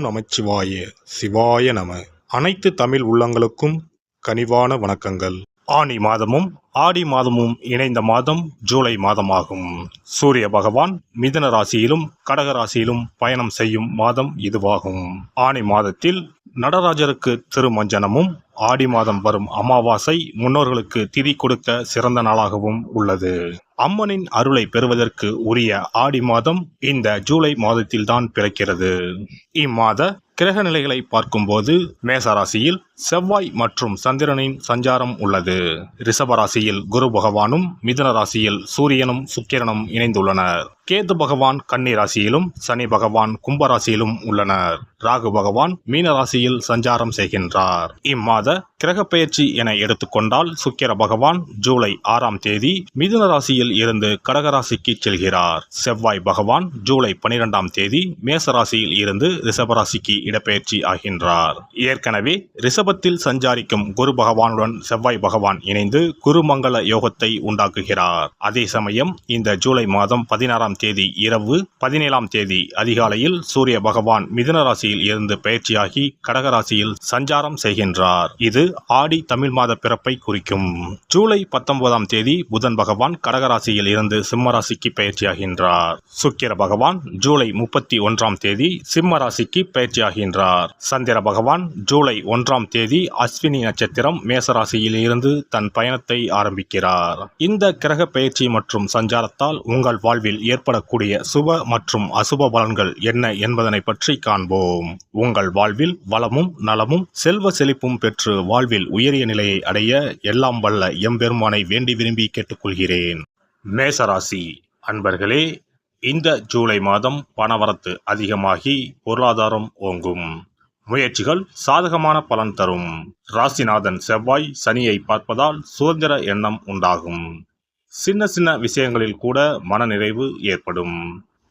நமச்சிவாய சிவாய நம. அனைத்து தமிழ் உள்ளங்களுக்கும் கனிவான வணக்கங்கள். ஆனி மாதமும் ஆடி மாதமும் இணைந்த மாதம் ஜூலை மாதமாகும். சூரிய பகவான் மிதுன ராசியிலும் கடக ராசியிலும் பயணம் செய்யும் மாதம் இதுவாகும். ஆனி மாதத்தில் நடராஜருக்கு திருமஞ்சனமும், ஆடி மாதம் வரும் அமாவாசை முன்னோர்களுக்கு திதி கொடுக்க சிறந்த நாளாகவும் உள்ளது. அம்மனின் அருளை பெறுவதற்கு உரிய ஆடி மாதம் இந்த ஜூலை மாதத்தில்தான் பிறக்கிறது. இம்மாத கிரக நிலைகளை பார்க்கும்போது மேசராசியில் செவ்வாய் மற்றும் சந்திரனின் சஞ்சாரம் உள்ளது. ரிஷபராசியில் குரு பகவானும், மிதுன ராசியில் சூரியனும் சுக்கிரனும் இணைந்துள்ளனர். கேது பகவான் கன்னி ராசியிலும், சனி பகவான் கும்பராசியிலும் உள்ளனர். ராகு பகவான் மீன ராசியில் சஞ்சாரம் செய்கின்றார். இம்மாத கிரக பெயர்ச்சி என எடுத்துக்கொண்டால் சுக்கிர பகவான் ஜூலை 6ஆம் தேதி மிதுன ராசியில் இருந்து கடகராசிக்கு செல்கிறார். செவ்வாய் பகவான் ஜூலை 12ஆம் தேதி மேசராசியில் இருந்து ரிஷபராசிக்கு இடப்பெயர்ச்சி ஆகின்றார். ஏற்கனவே ரிஷபத்தில் சஞ்சாரிக்கும் குரு பகவானுடன் செவ்வாய் பகவான் இணைந்து குருமங்கள யோகத்தை உண்டாக்குகிறார். அதே சமயம் இந்த ஜூலை மாதம் 16ஆம் தேதி இரவு 17ஆம் தேதி அதிகாலையில் சூரிய பகவான் மிதுன ராசியில் இருந்து பெயர்ச்சியாகி கடகராசியில் சஞ்சாரம் செய்கின்றார். இது ஆடி தமிழ் மாத பிறப்பை குறிக்கும். ஜூலை 19ஆம் தேதி புதன் பகவான் கடகராசியில் இருந்து சிம்ம ராசிக்கு பெயர்ச்சியாகின்றார். சுக்கிர பகவான் ஜூலை 31ஆம் தேதி சிம்ம ராசிக்கு பெயர்ச்சியாகின்றார். சந்திர பகவான் ஜூலை 1ஆம் தேதி அஸ்வினி நட்சத்திரம் மேசராசியில் இருந்து தன் பயணத்தை ஆரம்பிக்கிறார். இந்த கிரக பெயர்ச்சி மற்றும் சஞ்சாரத்தால் உங்கள் வாழ்வில் ஏற்படக்கூடிய சுப மற்றும் அசுப பலன்கள் என்ன என்பதனை பற்றி காண்போம். உங்கள் வாழ்வில் வளமும் நலமும் செல்வ செழிப்பும் பெற்று வாழ்வில் உயரிய நிலையை அடைய எல்லாம் வல்ல எம்பெருமானை வேண்டி விரும்பி கேட்டுக்கொள்கிறேன். மேசராசி அன்பர்களே, இந்த ஜூலை மாதம் பணவரத்து அதிகமாகி பொருளாதாரம் ஓங்கும். முயற்சிகள் சாதகமான பலன் தரும். ராசிநாதன் செவ்வாய் சனியை பார்ப்பதால் சுதந்திர எண்ணம் உண்டாகும். சின்ன சின்ன விஷயங்களில் கூட மனநிறைவு ஏற்படும்.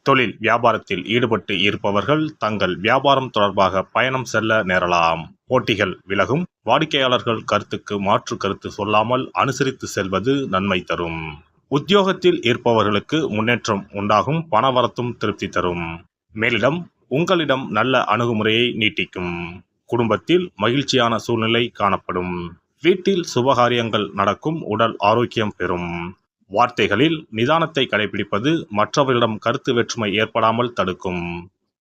தொழில் வியாபாரத்தில் ஈடுபட்டு இருப்பவர்கள் தங்கள் வியாபாரம் தொடர்பாக பயணம் செல்ல நேரலாம். போட்டிகள் விலகும். வாடிக்கையாளர்கள் கருத்துக்கு மாற்று கருத்து சொல்லாமல் அனுசரித்து செல்வது நன்மை தரும். உத்தியோகத்தில் இருப்பவர்களுக்கு முன்னேற்றம் உண்டாகும். பணவரத்தும் திருப்தி தரும். மேலிடம் உங்களிடம் நல்ல அணுகுமுறையை நீட்டிக்கும். குடும்பத்தில் மகிழ்ச்சியான சூழ்நிலை காணப்படும். வீட்டில் சுபகாரியங்கள் நடக்கும். உடல் ஆரோக்கியம் பெறும். வார்த்தைகளில் நிதானத்தை கடைபிடிப்பது மற்றவர்களிடம் கருத்து வேற்றுமை ஏற்படாமல் தடுக்கும்.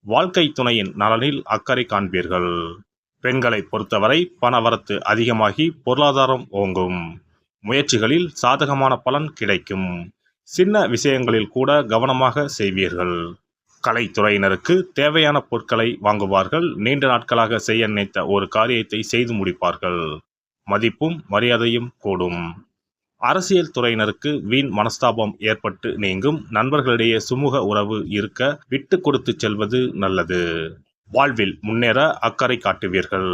வாழ்க்கை துணையின் நலனில் அக்கறை காண்பீர்கள். பெண்களை பொறுத்தவரை பணவரத்து அதிகமாகி பொருளாதாரம் ஓங்கும். முயற்சிகளில் சாதகமான பலன் கிடைக்கும். சின்ன விஷயங்களில் கூட கவனமாக செய்வீர்கள். கலைத்துறையினருக்கு தேவையான பொருட்களை வாங்குவார்கள். நீண்ட நாட்களாக செய்ய நினைத்த ஒரு காரியத்தை செய்து முடிப்பார்கள். மதிப்பும் மரியாதையும் கூடும். அரசியல் துறையினருக்கு வீண் மனஸ்தாபம் ஏற்பட்டு நீங்கும். நண்பர்களிடையே சுமூக உறவு இருக்க விட்டு கொடுத்து செல்வது நல்லது. வாழ்வில் முன்னேற அக்கறை காட்டுவீர்கள்.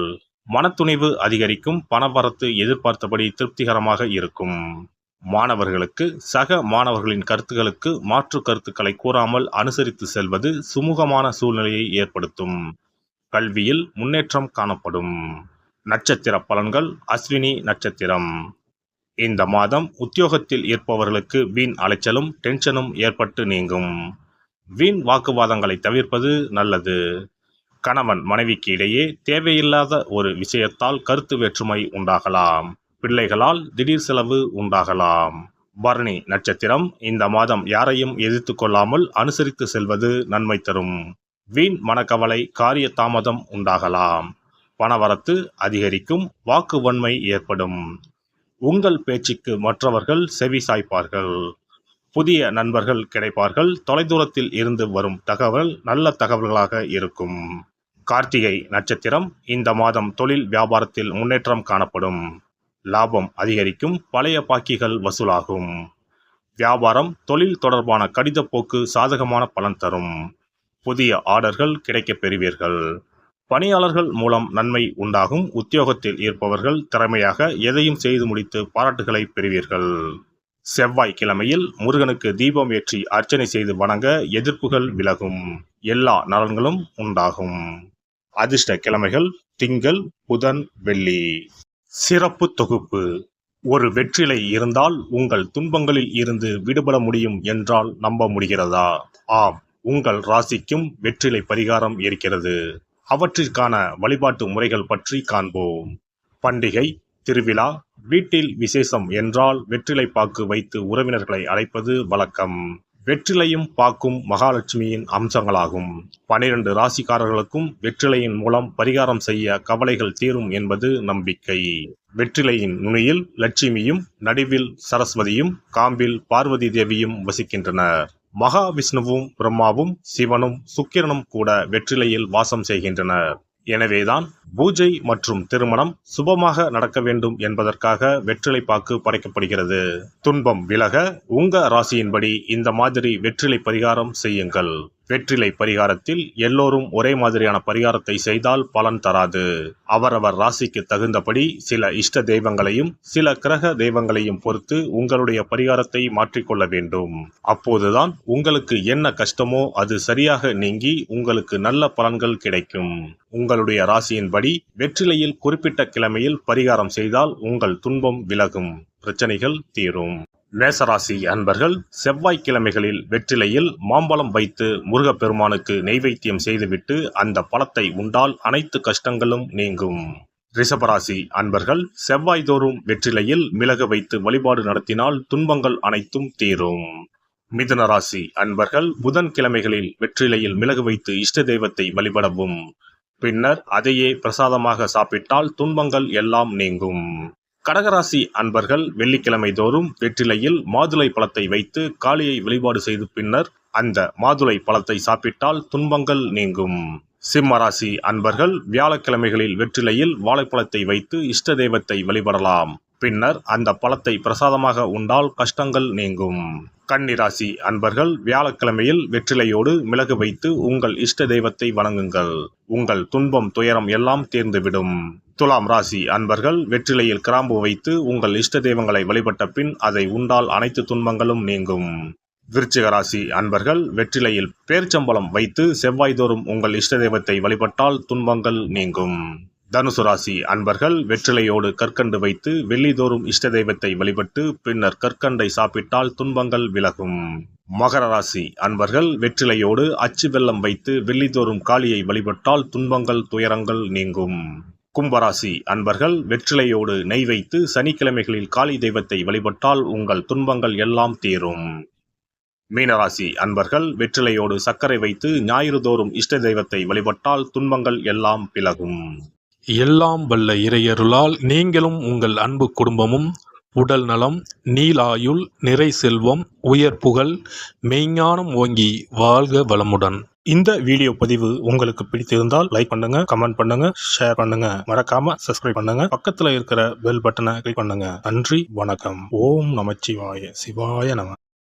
மனத்துணிவு அதிகரிக்கும். பணவரத்து எதிர்பார்த்தபடி திருப்திகரமாக இருக்கும். மாணவர்களுக்கு சக மாணவர்களின் கருத்துக்களுக்கு மாற்று கருத்துக்களை கூறாமல் அனுசரித்து செல்வது சுமூகமான சூழ்நிலையை ஏற்படுத்தும். கல்வியில் முன்னேற்றம் காணப்படும். நட்சத்திர பலன்கள். அஸ்வினி நட்சத்திரம். இந்த மாதம் உத்தியோகத்தில் இருப்பவர்களுக்கு வீண் அலைச்சலும் டென்ஷனும் ஏற்பட்டு நீங்கும். வீண் வாக்குவாதங்களை தவிர்ப்பது நல்லது. கணவன் மனைவிக்கு இடையே தேவையில்லாத ஒரு விஷயத்தால் கருத்து வேற்றுமை உண்டாகலாம். பிள்ளைகளால் திடீர் செலவு உண்டாகலாம். பரணி நட்சத்திரம். இந்த மாதம் யாரையும் எதிர்த்து கொள்ளாமல் அனுசரித்து செல்வது நன்மை தரும். வீண் மனக்கவலை, காரிய தாமதம் உண்டாகலாம். பணவரத்து அதிகரிக்கும். வாக்கு வன்மை ஏற்படும். உங்கள் பேச்சுக்கு மற்றவர்கள் செவி சாய்ப்பார்கள். புதிய நண்பர்கள் கிடைப்பார்கள். தொலைதூரத்தில் இருந்து வரும் தகவல் நல்ல தகவல்களாக இருக்கும். கார்த்திகை நட்சத்திரம். இந்த மாதம் தொழில் வியாபாரத்தில் முன்னேற்றம் காணப்படும். லாபம் அதிகரிக்கும். பழைய பாக்கிகள் வசூலாகும். வியாபாரம் தொழில் தொடர்பான கடித போக்கு சாதகமான பலன் தரும். புதிய ஆர்டர்கள் கிடைக்கப் பெறுவீர்கள். பணியாளர்கள் மூலம் நன்மை உண்டாகும். உத்தியோகத்தில் இருப்பவர்கள் திறமையாக எதையும் செய்து முடித்து பாராட்டுகளை பெறுவீர்கள். செவ்வாய் கிழமையில் முருகனுக்கு தீபம் ஏற்றி அர்ச்சனை செய்து வணங்க எதிர்ப்புகள் விலகும். எல்லா நலன்களும் உண்டாகும். அதிர்ஷ்ட கிழமைகள் திங்கள், புதன், வெள்ளி. சிறப்பு தொகுப்பு. ஒரு வெற்றிலை இருந்தால் உங்கள் துன்பங்களில் இருந்து விடுபட முடியும் என்றால் நம்ப முடிகிறதா? ஆம், உங்கள் ராசிக்கும் வெற்றிலை பரிகாரம் இருக்கிறது. அவற்றிற்கான வழிபாட்டு முறைகள் பற்றி காண்போம். பண்டிகை, திருவிழா, வீட்டில் விசேஷம் என்றால் வெற்றிலை பாக்கு வைத்து உறவினர்களை அழைப்பது வழக்கம். வெற்றிலையும் பாக்கும் மகாலட்சுமியின் அம்சங்களாகும். 12 ராசிக்காரர்களுக்கும் வெற்றிலையின் மூலம் பரிகாரம் செய்ய கவலைகள் தீரும் என்பது நம்பிக்கை. வெற்றிலையின் நுனியில் லட்சுமியும், நடுவில் சரஸ்வதியும், காம்பில் பார்வதி தேவியும் வசிக்கின்றனர். மகாவிஷ்ணுவும், பிரம்மாவும், சிவனும், சுக்கிரனும் கூட வெற்றிலையில் வாசம் செய்கின்றனர். எனவேதான் பூஜை மற்றும் திருமணம் சுபமாக நடக்க வேண்டும் என்பதற்காக வெற்றிலை பாக்கு படைக்கப்படுகிறது. துன்பம் விலக உங்க ராசியின்படி இந்த மாதிரி வெற்றிலை பரிகாரம் செய்யுங்கள். வெற்றிலை பரிகாரத்தில் எல்லோரும் ஒரே மாதிரியான பரிகாரத்தை செய்தால் பலன் தராது. அவரவர் ராசிக்கு தகுந்தபடி சில இஷ்ட தெய்வங்களையும் சில கிரக தெய்வங்களையும் பொறுத்து உங்களுடைய பரிகாரத்தை மாற்றிக்கொள்ள வேண்டும். அப்போதுதான் உங்களுக்கு என்ன கஷ்டமோ அது சரியாக நீங்கி உங்களுக்கு நல்ல பலன்கள் கிடைக்கும். உங்களுடைய ராசியின்படி வெற்றிலையில் குறிப்பிட்ட கிழமையில் பரிகாரம் செய்தால் உங்கள் துன்பம் விலகும், பிரச்சனைகள் தீரும். மேசராசி அன்பர்கள் செவ்வாய்க்கிழமைகளில் வெற்றிலையில் மாம்பழம் வைத்து முருகப்பெருமானுக்கு நெய்வேத்தியம் செய்துவிட்டு அந்த பழத்தை உண்டால் அனைத்து கஷ்டங்களும் நீங்கும். ரிஷபராசி அன்பர்கள் செவ்வாய்தோறும் வெற்றிலையில் மிளகு வைத்து வழிபாடு நடத்தினால் துன்பங்கள் அனைத்தும் தீரும். மிதுன ராசி அன்பர்கள் புதன்கிழமைகளில் வெற்றிலையில் மிளகு வைத்து இஷ்ட தெய்வத்தை வழிபடவும். பின்னர் அதையே பிரசாதமாக சாப்பிட்டால் துன்பங்கள் எல்லாம் நீங்கும். கடகராசி அன்பர்கள் வெள்ளிக்கிழமை தோறும் வெற்றிலையில் மாதுளை பழத்தை வைத்து காளியை வழிபாடு செய்து பின்னர் அந்த மாதுளை பழத்தை சாப்பிட்டால் துன்பங்கள் நீங்கும். சிம்மராசி அன்பர்கள் வியாழக்கிழமைகளில் வெற்றிலையில் வாழைப்பழத்தை வைத்து இஷ்ட தெய்வத்தை வழிபடலாம். பின்னர் அந்த பழத்தை பிரசாதமாக உண்டால் கஷ்டங்கள் நீங்கும். கன்னிராசி அன்பர்கள் வியாழக்கிழமையில் வெற்றிலையோடு மிளகு வைத்து உங்கள் இஷ்ட தெய்வத்தை வணங்குங்கள். உங்கள் துன்பம் துயரம் எல்லாம் தீர்ந்துவிடும். துலாம் ராசி அன்பர்கள் வெற்றிலையில் கிராம்பு வைத்து உங்கள் இஷ்ட தெய்வங்களை வழிபட்ட பின் அதை உண்டால் அனைத்து துன்பங்களும் நீங்கும். விருச்சிக ராசி அன்பர்கள் வெற்றிலையில் பேர்ச்சம்பழம் வைத்து செவ்வாய்தோறும் உங்கள் இஷ்ட தெய்வத்தை வழிபட்டால் துன்பங்கள் நீங்கும். தனுசு ராசி அன்பர்கள் வெற்றிலையோடு கற்கண்டு வைத்து வெள்ளிதோறும் இஷ்ட தெய்வத்தை வழிபட்டு பின்னர் கற்கண்டை சாப்பிட்டால் துன்பங்கள் விலகும். மகர ராசி அன்பர்கள் வெற்றிலையோடு அச்சு வெல்லம் வைத்து வெள்ளிதோறும் காளியை வழிபட்டால் துன்பங்கள் துயரங்கள் நீங்கும். கும்பராசி அன்பர்கள் வெற்றிலையோடு நெய் வைத்து சனிக்கிழமைகளில் காளி தெய்வத்தை வழிபட்டால் உங்கள் துன்பங்கள் எல்லாம் தீரும். மீனராசி அன்பர்கள் வெற்றிலையோடு சர்க்கரை வைத்து ஞாயிறு தோறும் இஷ்ட தெய்வத்தை வழிபட்டால் துன்பங்கள் எல்லாம் விலகும். எல்லாம் வல்ல இறையருளால் நீங்களும் உங்கள் அன்பு குடும்பமும் உடல் நலம், நீலாயுள், நிறை செல்வம், உயர் புகழ், மெய்ஞானம் ஓங்கி வாழ்க வளமுடன். இந்த வீடியோ பதிவு உங்களுக்கு பிடித்திருந்தால் லைக் பண்ணுங்க, கமெண்ட் பண்ணுங்க, ஷேர் பண்ணுங்க, மறக்காம சப்ஸ்கிரைப் பண்ணுங்க, பக்கத்துல இருக்கிற பெல் பட்டனை கிளிக் பண்ணுங்க. நன்றி, வணக்கம். ஓம் நமச்சிவாய, சிவாய நம.